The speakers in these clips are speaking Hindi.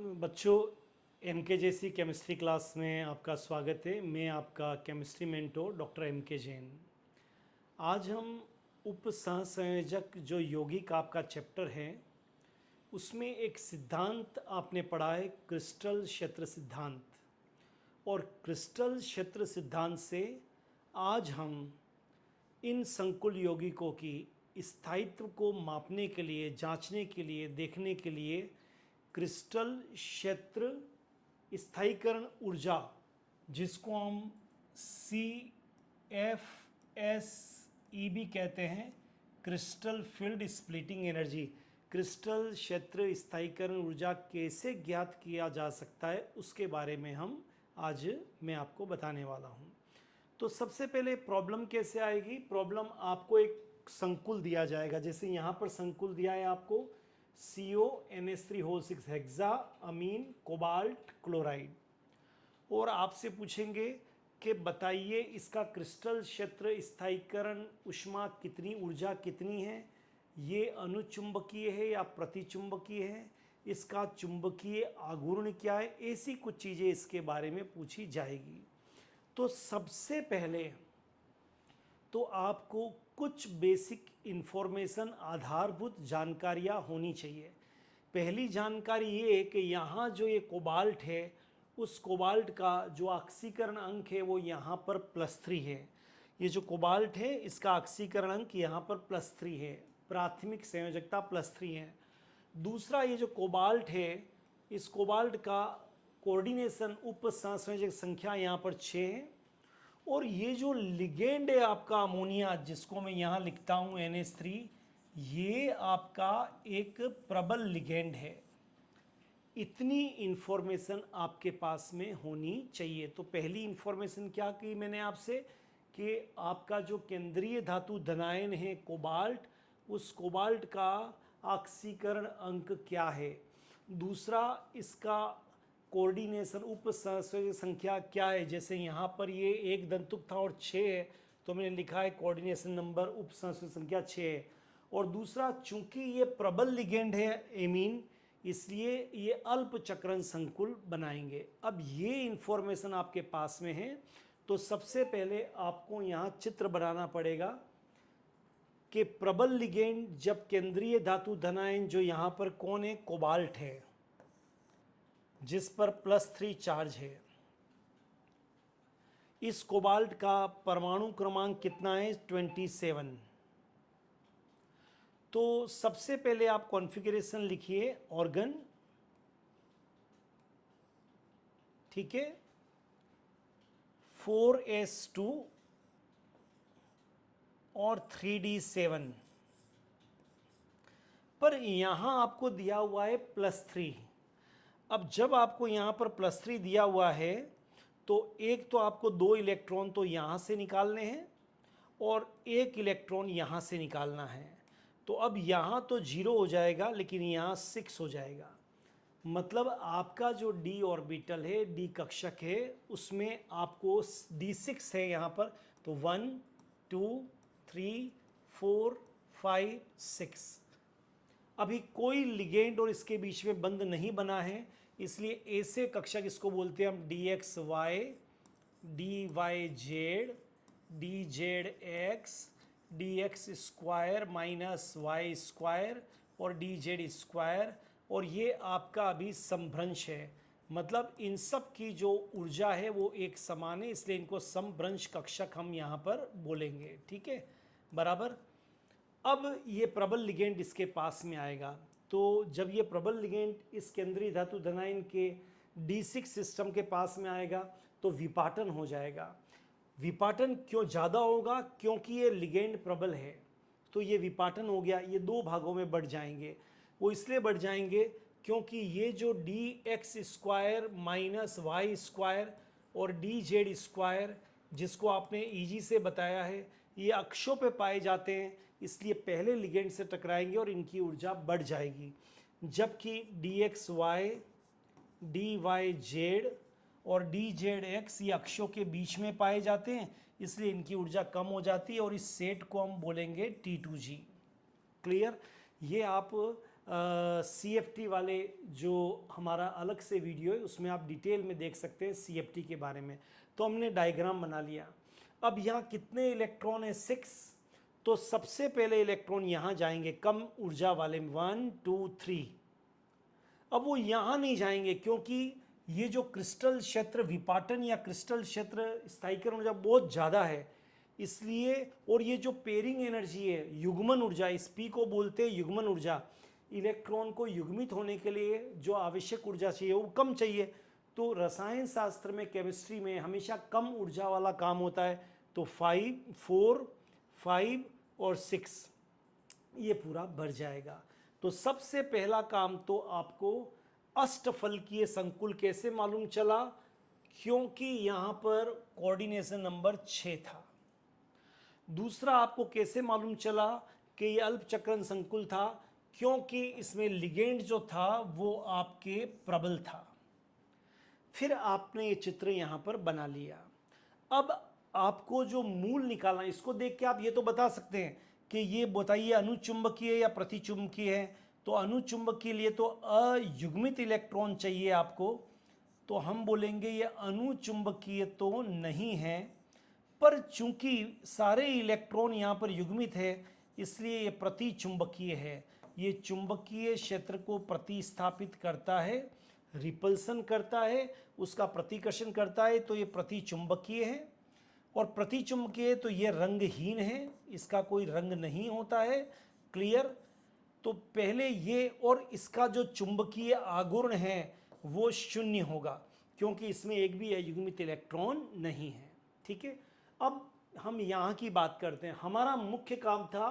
बच्चों, एम के जैसी केमिस्ट्री क्लास में आपका स्वागत है। मैं आपका chemistry mentor doctor M.K. Jain. आज हम उपसहसंयोजक जो यौगिक आपका चैप्टर है उसमें एक सिद्धांत आपने पढ़ा है, क्रिस्टल क्षेत्र सिद्धांत। और क्रिस्टल क्षेत्र सिद्धांत से आज हम इन संकुल यौगिकों की स्थायित्व को मापने के लिए, जांचने के लिए, देखने के लिए क्रिस्टल क्षेत्र स्थायीकरण ऊर्जा, जिसको हम CFSE भी कहते हैं, crystal field splitting energy, crystal क्षेत्र स्थायीकरण ऊर्जा कैसे ज्ञात किया जा सकता है उसके बारे में हम आज मैं आपको बताने वाला हूँ। तो सबसे पहले प्रॉब्लम कैसे आएगी। प्रॉब्लम आपको एक संकुल दिया जाएगा, जैसे यहाँ पर संकुल दिया है आपको CONH3 हेक्सा अमीन कोबाल्ट क्लोराइड, और आपसे पूछेंगे कि बताइए इसका क्रिस्टल क्षेत्र स्थायीकरण ऊष्मा कितनी, ऊर्जा कितनी है, ये अनुचुंबकीय है या प्रतिचुंबकीय है, इसका चुंबकीय आघूर्ण क्या है, ऐसी कुछ चीज़ें इसके बारे में पूछी जाएगी। तो सबसे पहले तो आपको कुछ बेसिक इन्फॉर्मेशन, आधारभूत जानकारियाँ होनी चाहिए। पहली जानकारी ये है कि यहाँ जो ये कोबाल्ट है, उस कोबाल्ट का जो ऑक्सीकरण अंक है वो यहाँ पर +3 है। ये जो कोबाल्ट है इसका ऑक्सीकरण अंक यहाँ पर +3 है, प्राथमिक संयोजकता +3 है। दूसरा, ये जो कोबाल्ट है, इस कोबाल्ट का कोऑर्डिनेशन उपसहसंयोजक संख्या यहाँ पर 6 है। और ये जो लिगेंड है आपका अमोनिया, जिसको मैं यहाँ लिखता हूँ NH3, ये आपका एक प्रबल लिगेंड है। इतनी इन्फॉर्मेशन आपके पास में होनी चाहिए। तो पहली इन्फॉर्मेशन क्या की मैंने आपसे कि आपका जो केंद्रीय धातु धनायन है कोबाल्ट, उस कोबाल्ट का ऑक्सीकरण अंक क्या है। दूसरा, इसका कोऑर्डिनेशन उपसहसंयोजक संख्या क्या है, जैसे यहाँ पर ये एक दंतुक था और 6 है, तो मैंने लिखा है कोऑर्डिनेशन नंबर उपसहसंयोजक संख्या 6 है। और दूसरा, चूंकि ये प्रबल लिगेंड है एमीन, इसलिए ये अल्प चक्रण संकुल बनाएंगे। अब ये इंफॉर्मेशन आपके पास में है, तो सबसे पहले आपको यहाँ चित्र बनाना पड़ेगा कि प्रबल लिगेंड जब केंद्रीय धातु धनायन, जो यहाँ पर कौन है, कोबाल्ट है, जिस पर +3 चार्ज है, इस कोबाल्ट का परमाणु क्रमांक कितना है, 27। तो सबसे पहले आप कॉन्फ़िगरेशन लिखिए ऑर्गन, ठीक है, 4s2 और 3d7, पर यहां आपको दिया हुआ है +3। अब जब आपको यहां पर +3 दिया हुआ है, तो एक तो आपको 2 इलेक्ट्रॉन तो यहां से निकालने हैं और 1 इलेक्ट्रॉन यहां से निकालना है। तो अब यहाँ तो 0 हो जाएगा, लेकिन यहाँ 6 हो जाएगा। मतलब आपका जो d ऑर्बिटल है, d कक्षक है, उसमें आपको d6 है यहाँ पर, तो 1 2 3 4 5 6। अभी कोई लिगेंड और इसके बीच में बंध नहीं बना है, इसलिए ऐसे कक्षक, इसको बोलते हैं हम dxy, dyz, dzx, dx² minus y² और dz²। और ये आपका अभी समभ्रंश है, मतलब इन सब की जो ऊर्जा है वो एक समान है, इसलिए इनको समभ्रंश कक्षक हम यहाँ पर बोलेंगे, ठीक है, बराबर। अब ये प्रबल लिगेंड इसके पास में आएगा, तो जब ये प्रबल लिगेंड इस केंद्रीय धातु धनायन के d6 सिस्टम के पास में आएगा तो विपाटन हो जाएगा। विपाटन क्यों ज़्यादा होगा, क्योंकि ये लिगेंड प्रबल है, तो ये विपाटन हो गया। ये 2 भागों में बढ़ जाएंगे। वो इसलिए बढ़ जाएंगे क्योंकि ये जो dx² माइनस y² और dz², जिसको आपने ईजी से बताया है, ये अक्षों पे पाए जाते हैं, इसलिए पहले लिगेंड से टकराएंगे और इनकी ऊर्जा बढ़ जाएगी। जबकि dxy, dyz और dzx ये अक्षों के बीच में पाए जाते हैं, इसलिए इनकी ऊर्जा कम हो जाती है और इस सेट को हम बोलेंगे T2G। क्लियर। ये आप CFT वाले जो हमारा अलग से वीडियो है उसमें आप डिटेल में देख सकते हैं CFT के बारे में। तो हमने डायग्राम बना लिया। अब यहाँ कितने इलेक्ट्रॉन है? 6। तो सबसे पहले इलेक्ट्रॉन यहाँ जाएंगे कम ऊर्जा वाले में, 1 2 3। अब वो यहाँ नहीं जाएंगे क्योंकि ये जो क्रिस्टल क्षेत्र विपाटन या क्रिस्टल क्षेत्र स्थायीकरण ऊर्जा बहुत ज़्यादा है, इसलिए। और ये जो पेयरिंग एनर्जी है, युग्मन ऊर्जा, इस पी को बोलते हैं युग्मन ऊर्जा। इलेक्ट्रॉन को युग्मित होने के लिए जो आवश्यक ऊर्जा चाहिए वो कम चाहिए। तो रसायन शास्त्र में, केमिस्ट्री में हमेशा कम ऊर्जा वाला काम होता है। तो 5 4 5 और 6 ये पूरा भर जाएगा। तो सबसे पहला काम तो आपको अष्टफलकीय संकुल कैसे मालूम चला? क्योंकि यहाँ पर कोऑर्डिनेशन नंबर 6 था। दूसरा आपको कैसे मालूम चला कि ये अल्पचक्रण संकुल था? क्योंकि इसमें लिगेंड जो था वो आपके प्रबल था। फिर आपने ये चित्र यहाँ पर बना लिया। अब आपको जो मूल निकालना, इसको देख के आप ये तो बता सकते हैं कि ये बताइए अनुचुंबकीय या प्रतिचुंबकीय है। तो अनुचुंबकीय के लिए तो अयुग्मित इलेक्ट्रॉन चाहिए आपको, तो हम बोलेंगे ये अनुचुंबकीय तो नहीं है। पर चूंकि सारे इलेक्ट्रॉन यहाँ पर युग्मित है इसलिए ये प्रतिचुंबकीय है। ये चुंबकीय क्षेत्र को प्रतिस्थापित करता है, रिपल्सन करता है, उसका प्रतिकर्षण करता है। तो ये प्रतिचुंबकीय है। और प्रतिचुंबकीय तो ये रंगहीन है, इसका कोई रंग नहीं होता है। क्लियर? तो पहले ये, और इसका जो चुंबकीय आघूर्ण है वो शून्य होगा क्योंकि इसमें एक भी अयुग्मित इलेक्ट्रॉन नहीं है। ठीक है। अब हम यहाँ की बात करते हैं। हमारा मुख्य काम था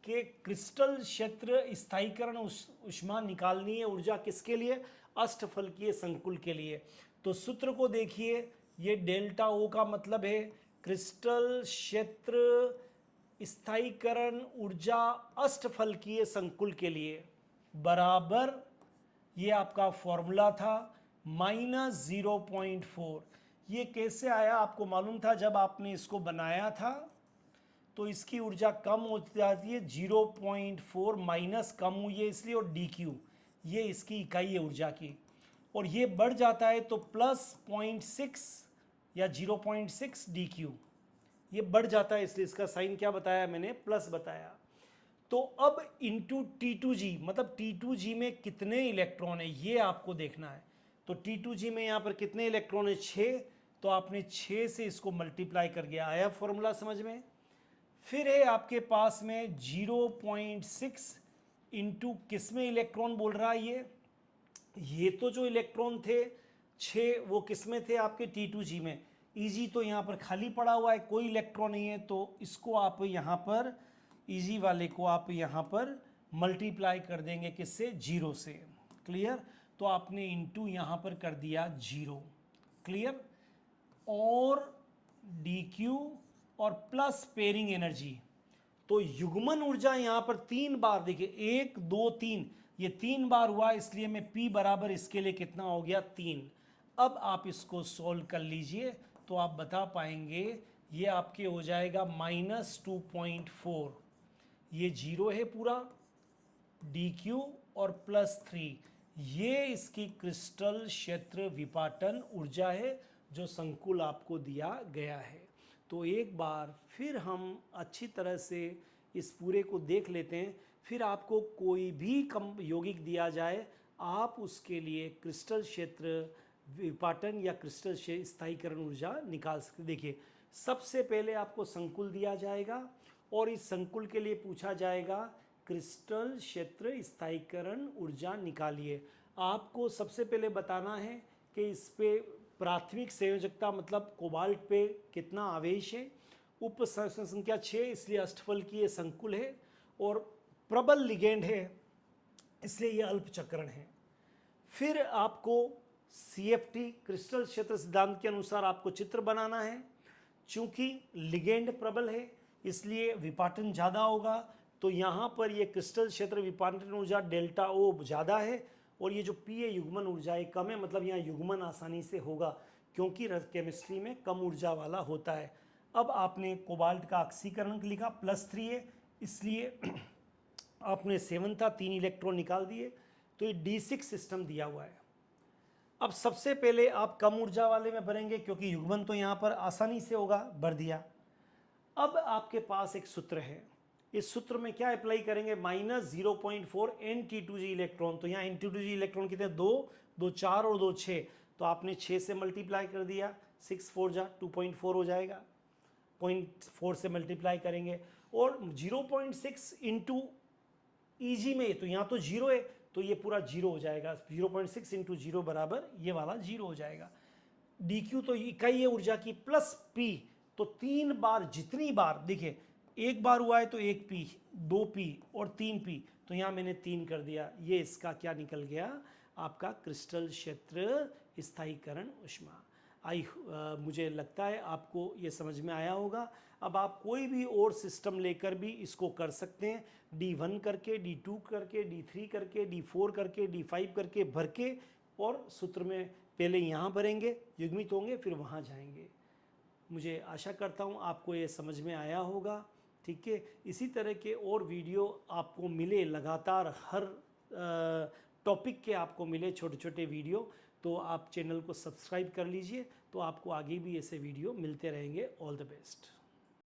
कि क्रिस्टल क्षेत्र स्थायीकरण ऊष्मा निकालनी है। ऊर्जा किसके लिए? अष्टफलकीय संकुल के लिए। तो सूत्र को देखिए, ये डेल्टा ओ का मतलब है क्रिस्टल क्षेत्र स्थायीकरण ऊर्जा अष्टफलकीय संकुल के लिए बराबर, ये आपका फॉर्मूला था -0.4। ये कैसे आया आपको मालूम था? जब आपने इसको बनाया था तो इसकी ऊर्जा कम हो जाती है, 0.4 माइनस कम हुई है इसलिए, और DQ ये इसकी इकाई है ऊर्जा की। और ये बढ़ जाता है तो +0.6 या 0.6 DQ ये बढ़ जाता है, इसलिए इसका साइन क्या बताया मैंने? प्लस बताया। तो अब इंटू T2G, मतलब T2G में कितने इलेक्ट्रॉन है ये आपको देखना है। तो T2G में यहाँ पर कितने इलेक्ट्रॉन है? 6। तो आपने 6 से इसको मल्टीप्लाई कर गया। आया फॉर्मूला समझ में? फिर है आपके पास में 0.6 इंटू किस में इलेक्ट्रॉन बोल रहा है ये तो जो इलेक्ट्रॉन थे 6 वो किस में थे? आपके T2G में। Eg तो यहाँ पर खाली पड़ा हुआ है, कोई इलेक्ट्रॉन नहीं है, तो इसको आप यहाँ पर Eg वाले को आप यहाँ पर मल्टीप्लाई कर देंगे किससे? 0 से। क्लियर? तो आपने इंटू यहाँ पर कर दिया 0। क्लियर? और DQ और प्लस पेयरिंग एनर्जी। तो युग्मन ऊर्जा यहाँ पर 3 बार, देखिए 1 2 3, ये 3 बार हुआ, इसलिए मैं P बराबर इसके लिए कितना हो गया? 3। अब आप इसको सॉल्व कर लीजिए तो आप बता पाएंगे, ये आपके हो जाएगा -2.4, ये 0 है पूरा, DQ और +3, ये इसकी क्रिस्टल क्षेत्र विपाटन ऊर्जा है जो संकुल आपको दिया गया है। तो एक बार फिर हम अच्छी तरह से इस पूरे को देख लेते हैं। फिर आपको कोई भी कम यौगिक दिया जाए, आप उसके लिए क्रिस्टल क्षेत्र विपाटन या क्रिस्टल स्थायीकरण ऊर्जा निकाल सकते। देखिए, सबसे पहले आपको संकुल दिया जाएगा और इस संकुल के लिए पूछा जाएगा क्रिस्टल क्षेत्र स्थायीकरण ऊर्जा निकालिए। आपको सबसे पहले बताना है कि इस पे प्राथमिक संयोजकता मतलब कोबाल्ट पे कितना आवेश है। उप संख्या 6 इसलिए अष्टफलकीय संकुल है, और प्रबल लिगेंड है इसलिए यह अल्पचक्रण है। फिर आपको CFT क्रिस्टल क्षेत्र सिद्धांत के अनुसार आपको चित्र बनाना है। चूंकि लिगेंड प्रबल है इसलिए विपाटन ज़्यादा होगा, तो यहाँ पर ये क्रिस्टल क्षेत्र विपाटन ऊर्जा डेल्टा O ज़्यादा है, और ये जो P है युग्मन ऊर्जा ये कम है, मतलब यहाँ युग्मन आसानी से होगा क्योंकि केमिस्ट्री में कम ऊर्जा वाला होता है। अब आपने कोबाल्ट का ऑक्सीकरण लिखा +3 है, इसलिए आपने 7 था, 3 इलेक्ट्रॉन निकाल दिए, तो ये D6 सिस्टम दिया हुआ है। अब सबसे पहले आप कम ऊर्जा वाले में भरेंगे क्योंकि युग्मन तो यहाँ पर आसानी से होगा, भर दिया। अब आपके पास एक सूत्र है, इस सूत्र में क्या अप्लाई करेंगे, -0.4 N-T2G इलेक्ट्रॉन। तो यहाँ N-T2G इलेक्ट्रॉन कितने, 2, 2 4 और 2 6, तो आपने 6 से मल्टीप्लाई कर दिया, 6 4 जा 2.4 हो जाएगा, 0.4 से मल्टीप्लाई करेंगे, और 0.6 इंटू ईजी में, तो यहाँ तो जीरो है, तो ये पूरा जीरो हो जाएगा, 0.6 इंटू जीरो बराबर ये वाला जीरो हो जाएगा। डी क्यू तो इकाई है ऊर्जा की, प्लस पी, तो 3 बार, जितनी बार, देखिए एक बार हुआ है तो 1 पी, 2 पी और 3 पी, तो यहाँ मैंने 3 कर दिया, ये इसका क्या निकल गया, आपका क्रिस्टल क्षेत्र स्थायीकरण ऊष्मा। मुझे लगता है आपको ये समझ में आया होगा। अब आप कोई भी और सिस्टम लेकर भी इसको कर सकते हैं, D1 करके, D2 करके, D3 करके, D4 करके, D5 करके भर के, और सूत्र में पहले यहाँ भरेंगे, युग्मित होंगे, फिर वहाँ जाएंगे। मुझे आशा करता हूँ आपको ये समझ में आया होगा। ठीक है, इसी तरह के और वीडियो आपको मिले लगातार, हर टॉपिक के आपको मिले छोटे छोटे वीडियो, तो आप चैनल को सब्सक्राइब कर लीजिए, तो आपको आगे भी ऐसे वीडियो मिलते रहेंगे। All the best.